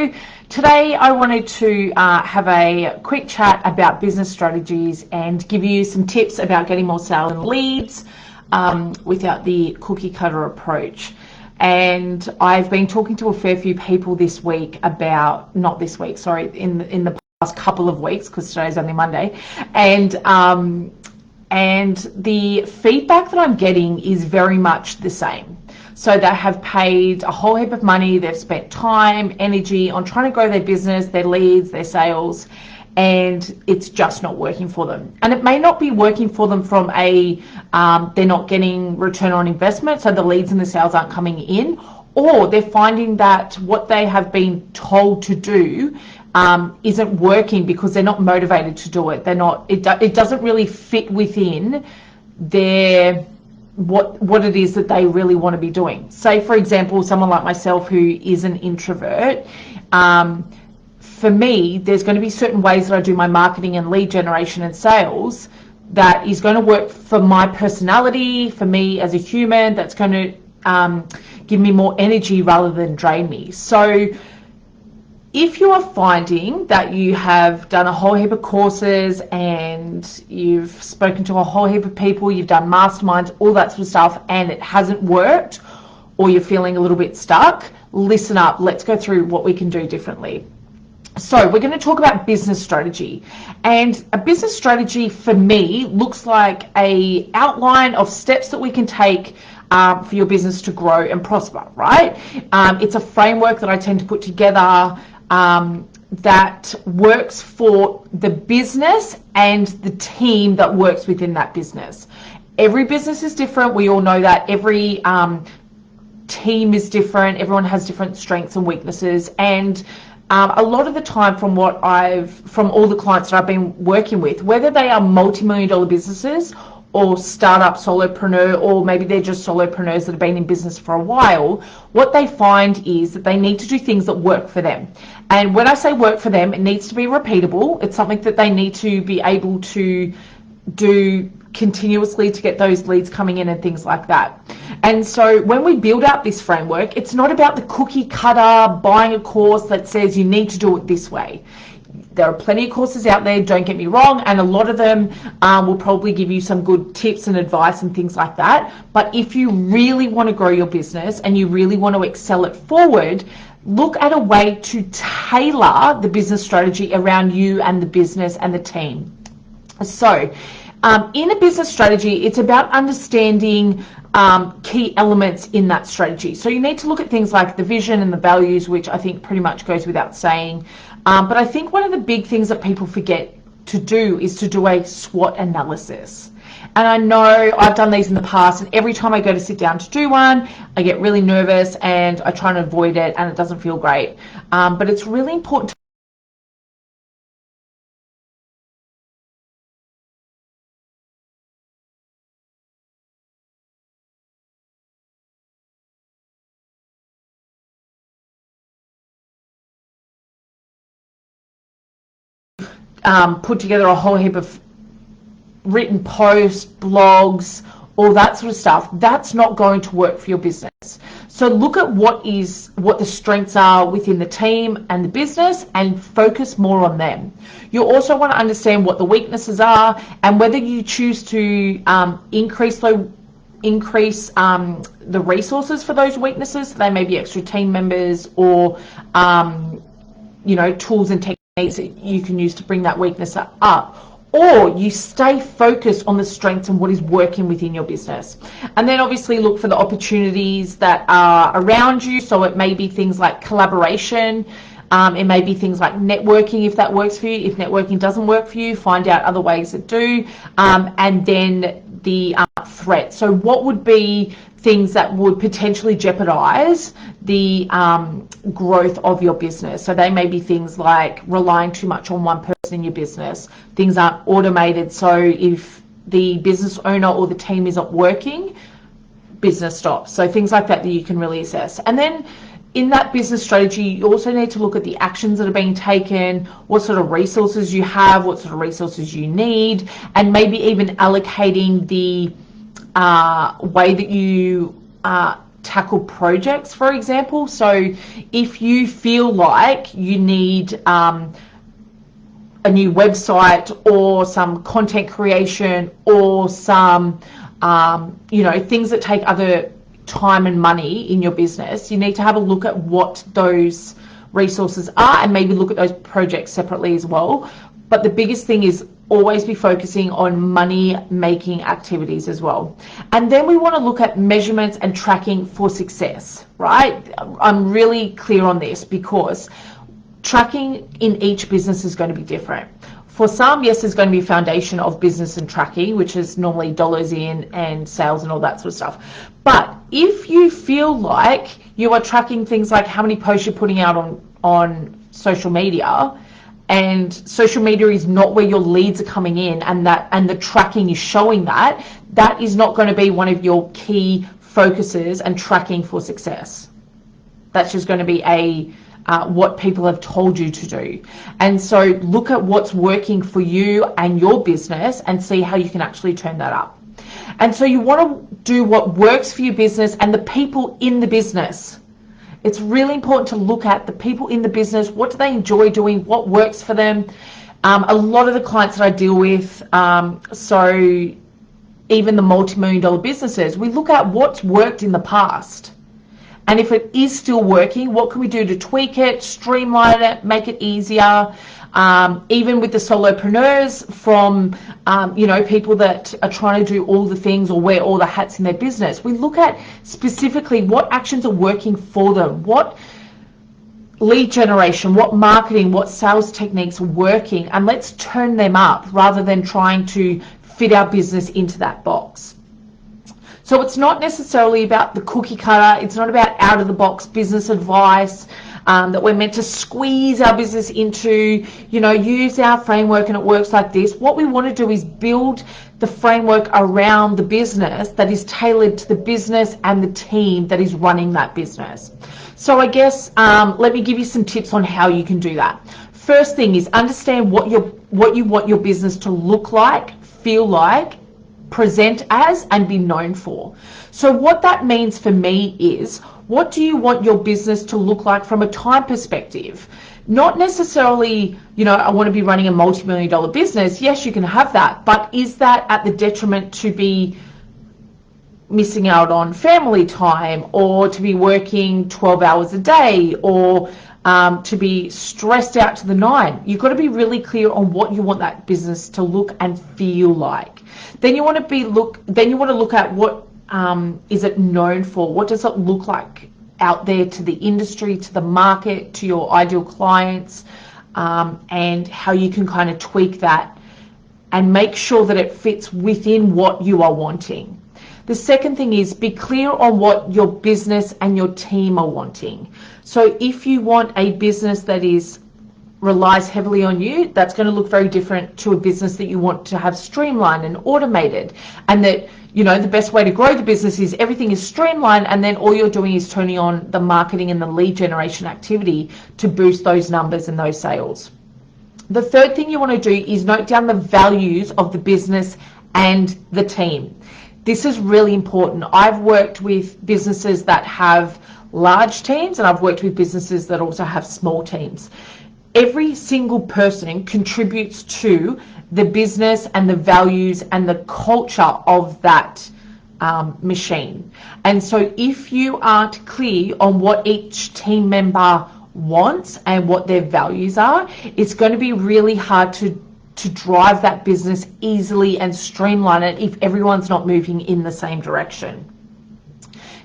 So today I wanted to have a quick chat about business strategies and give you some tips about getting more sales and leads without the cookie cutter approach. And I've been talking to a fair few people this week about, not this week, sorry, in the past couple of weeks, because today's only Monday, and the feedback that I'm getting is very much the same. So they have paid a whole heap of money, they've spent time, energy on trying to grow their business, their leads, their sales, and it's just not working for them. And it may not be working for them from a, they're not getting return on investment, so the leads and the sales aren't coming in, or they're finding that what they have been told to do isn't working because they're not motivated to do it. They're not, it doesn't really fit within their, what it is that they really want to be doing. Say, for example, someone like myself who is an introvert, for me, there's going to be certain ways that I do my marketing and lead generation and sales that is going to work for my personality, for me as a human, that's going to give me more energy rather than drain me. So if you are finding that you have done a whole heap of courses and you've spoken to a whole heap of people, you've done masterminds, all that sort of stuff, and it hasn't worked, or you're feeling a little bit stuck, listen up. Let's go through what we can do differently. So we're going to talk about business strategy, and a business strategy for me looks like a outline of steps that we can take for your business to grow and prosper, right? It's a framework that I tend to put together that works for the business and the team that works within that business. Every business is different. We all know that. Every team is different. Everyone has different strengths and weaknesses. And a lot of the time from all the clients that I've been working with, whether they are multi-million dollar businesses or startup solopreneur, or maybe they're just solopreneurs that have been in business for a while, what they find is that they need to do things that work for them. And when I say work for them, it needs to be repeatable. It's something that they need to be able to do continuously to get those leads coming in and things like that. And so when we build out this framework, it's not about the cookie cutter, buying a course that says you need to do it this way. There are plenty of courses out there, don't get me wrong, and a lot of them will probably give you some good tips and advice and things like that. But if you really want to grow your business and you really want to excel it forward, look at a way to tailor the business strategy around you and the business and the team. So in a business strategy, it's about understanding key elements in that strategy. So you need to look at things like the vision and the values, which I think pretty much goes without saying. But I think one of the big things that people forget to do is to do a SWOT analysis. And I know I've done these in the past, and every time I go to sit down to do one, I get really nervous and I try and avoid it, and it doesn't feel great. But it's really important to put together a whole heap of written posts, blogs, all that sort of stuff. That's not going to work for your business. So look at what the strengths are within the team and the business and focus more on them. You also want to understand what the weaknesses are and whether you choose to increase the resources for those weaknesses. So they may be extra team members or tools and techniques that you can use to bring that weakness up, or you stay focused on the strengths and what is working within your business. And then obviously look for the opportunities that are around you. So it may be things like collaboration, it may be things like networking if that works for you. If networking doesn't work for you, find out other ways that do. And then the threat. So what would be things that would potentially jeopardize the growth of your business? So they may be things like relying too much on one person in your business. Things aren't automated, so if the business owner or the team isn't working, business stops. So things like that you can really assess. And then in that business strategy, you also need to look at the actions that are being taken, what sort of resources you have, what sort of resources you need, and maybe even allocating the way that you tackle projects, for example. So if you feel like you need a new website or some content creation or some things that take other time and money in your business, you need to have a look at what those resources are and maybe look at those projects separately as well. But the biggest thing is always be focusing on money making activities as well. And then we want to look at measurements and tracking for success, right? I'm really clear on this because tracking in each business is going to be different. For some, yes, there's going to be a foundation of business and tracking, which is normally dollars in and sales and all that sort of stuff. But if you feel like you are tracking things like how many posts you're putting out on social media, and social media is not where your leads are coming in, and the tracking is showing that is not going to be one of your key focuses and tracking for success. That's just going to be what people have told you to do. And so look at what's working for you and your business and see how you can actually turn that up. And so you want to do what works for your business and the people in the business. It's really important to look at the people in the business. What do they enjoy doing? What works for them? A lot of the clients that I deal with, so even the multi-million-dollar businesses, we look at what's worked in the past. And if it is still working, what can we do to tweak it, streamline it, make it easier? Even with the solopreneurs, from people that are trying to do all the things or wear all the hats in their business, we look at specifically what actions are working for them, what lead generation, what marketing, what sales techniques are working, and let's turn them up rather than trying to fit our business into that box. So it's not necessarily about the cookie cutter. It's not about out of the box business advice that we're meant to squeeze our business into, use our framework and it works like this. What we want to do is build the framework around the business that is tailored to the business and the team that is running that business. So I guess let me give you some tips on how you can do that. First thing is understand what you want your business to look like, feel like, present as, and be known for. So what that means for me is, what do you want your business to look like from a time perspective? Not necessarily, I want to be running a multi-million-dollar business. Yes, you can have that, but is that at the detriment to be missing out on family time, or to be working 12 hours a day, or to be stressed out to the nine? You've got to be really clear on what you want that business to look and feel like. Then you want to look at what is it known for? What does it look like out there to the industry, to the market, to your ideal clients, and how you can kind of tweak that and make sure that it fits within what you are wanting. The second thing is, be clear on what your business and your team are wanting. So if you want a business that relies heavily on you, that's going to look very different to a business that you want to have streamlined and automated, and that the best way to grow the business is everything is streamlined, and then all you're doing is turning on the marketing and the lead generation activity to boost those numbers and those sales. The third thing you want to do is note down the values of the business and the team. This is really important. I've worked with businesses that have large teams, and I've worked with businesses that also have small teams. Every single person contributes to the business and the values and the culture of that machine. And so if you aren't clear on what each team member wants and what their values are, it's going to be really hard to drive that business easily and streamline it if everyone's not moving in the same direction.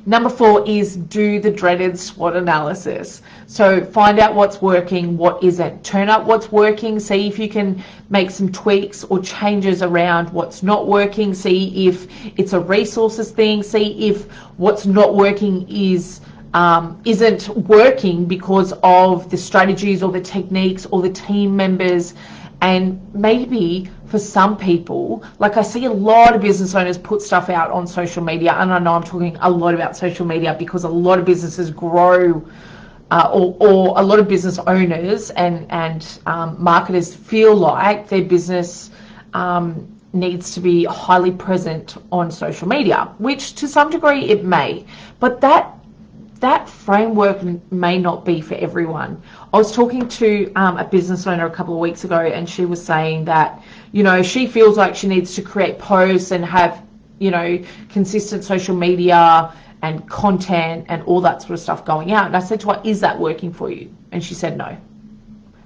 Number 4 is do the dreaded SWOT analysis. So find out what's working, what isn't. Turn up what's working, see if you can make some tweaks or changes around what's not working, see if it's a resources thing, see if what's not working isn't working because of the strategies or the techniques or the team members. And maybe for some people, like I see a lot of business owners put stuff out on social media, and I know I'm talking a lot about social media because a lot of businesses grow, or a lot of business owners and marketers feel like their business needs to be highly present on social media, which to some degree it may. But that framework may not be for everyone. I was talking to a business owner a couple of weeks ago, and she was saying that, you know, she feels like she needs to create posts and have, you know, consistent social media and content and all that sort of stuff going out. And I said to her, is that working for you? And she said no.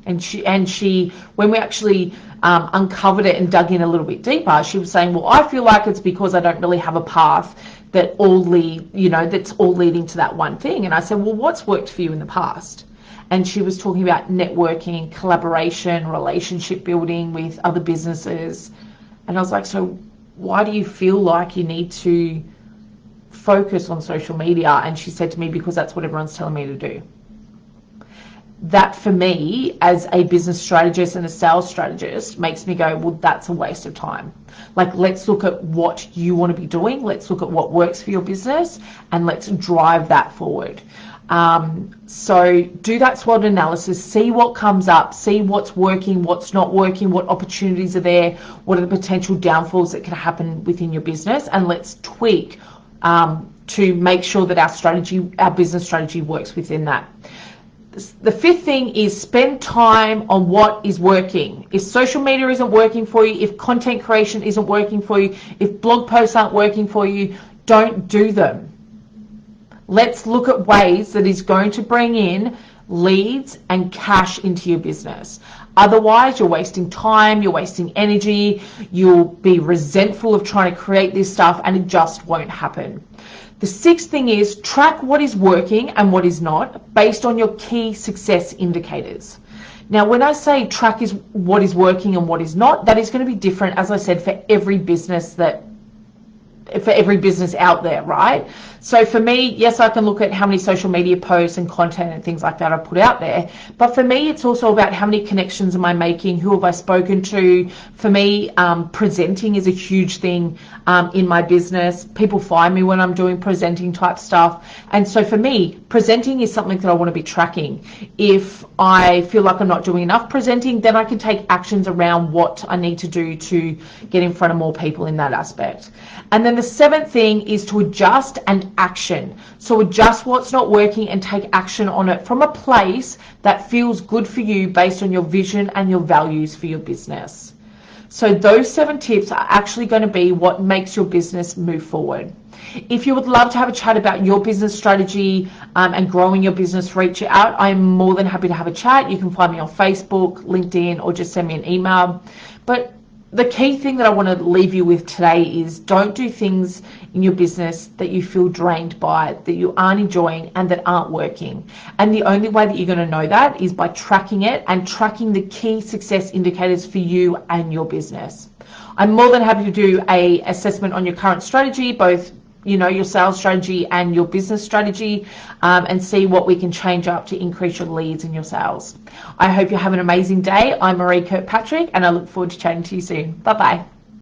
And she when we actually uncovered it and dug in a little bit deeper, she was saying, well, I feel like it's because I don't really have a path that's all leading to that one thing. And I said, well, what's worked for you in the past? And she was talking about networking, collaboration, relationship building with other businesses. And I was like, so why do you feel like you need to focus on social media? And she said to me, because that's what everyone's telling me to do. That for me, as a business strategist and a sales strategist, makes me go, well, that's a waste of time. Like, let's look at what you want to be doing. Let's look at what works for your business, and let's drive that forward. So do that SWOT analysis, see what comes up, see what's working, what's not working, what opportunities are there, what are the potential downfalls that can happen within your business, and let's tweak to make sure that our business strategy works within that. The fifth thing is spend time on what is working. If social media isn't working for you, if content creation isn't working for you, if blog posts aren't working for you, don't do them. Let's look at ways that is going to bring in leads and cash into your business. Otherwise, you're wasting time, you're wasting energy, you'll be resentful of trying to create this stuff, and it just won't happen. The sixth thing is track what is working and what is not based on your key success indicators. Now, when I say track is what is working and what is not, that is going to be different, as I said, for every business out there, right? So for me, yes, I can look at how many social media posts and content and things like that I put out there. But for me, it's also about how many connections am I making? Who have I spoken to? For me, presenting is a huge thing in my business. People find me when I'm doing presenting type stuff. And so for me, presenting is something that I want to be tracking. If I feel like I'm not doing enough presenting, then I can take actions around what I need to do to get in front of more people in that aspect. And then the seventh thing is to adjust and action. So adjust what's not working and take action on it from a place that feels good for you based on your vision and your values for your business. So those 7 tips are actually going to be what makes your business move forward. If you would love to have a chat about your business strategy and growing your business, reach out. I'm more than happy to have a chat. You can find me on Facebook, LinkedIn, or just send me an email. But the key thing that I want to leave you with today is don't do things in your business that you feel drained by, that you aren't enjoying, and that aren't working. And the only way that you're going to know that is by tracking it and tracking the key success indicators for you and your business. I'm more than happy to do an assessment on your current strategy, both your sales strategy and your business strategy, and see what we can change up to increase your leads and your sales. I hope you have an amazing day. I'm Marie Kirkpatrick, and I look forward to chatting to you soon. Bye-bye.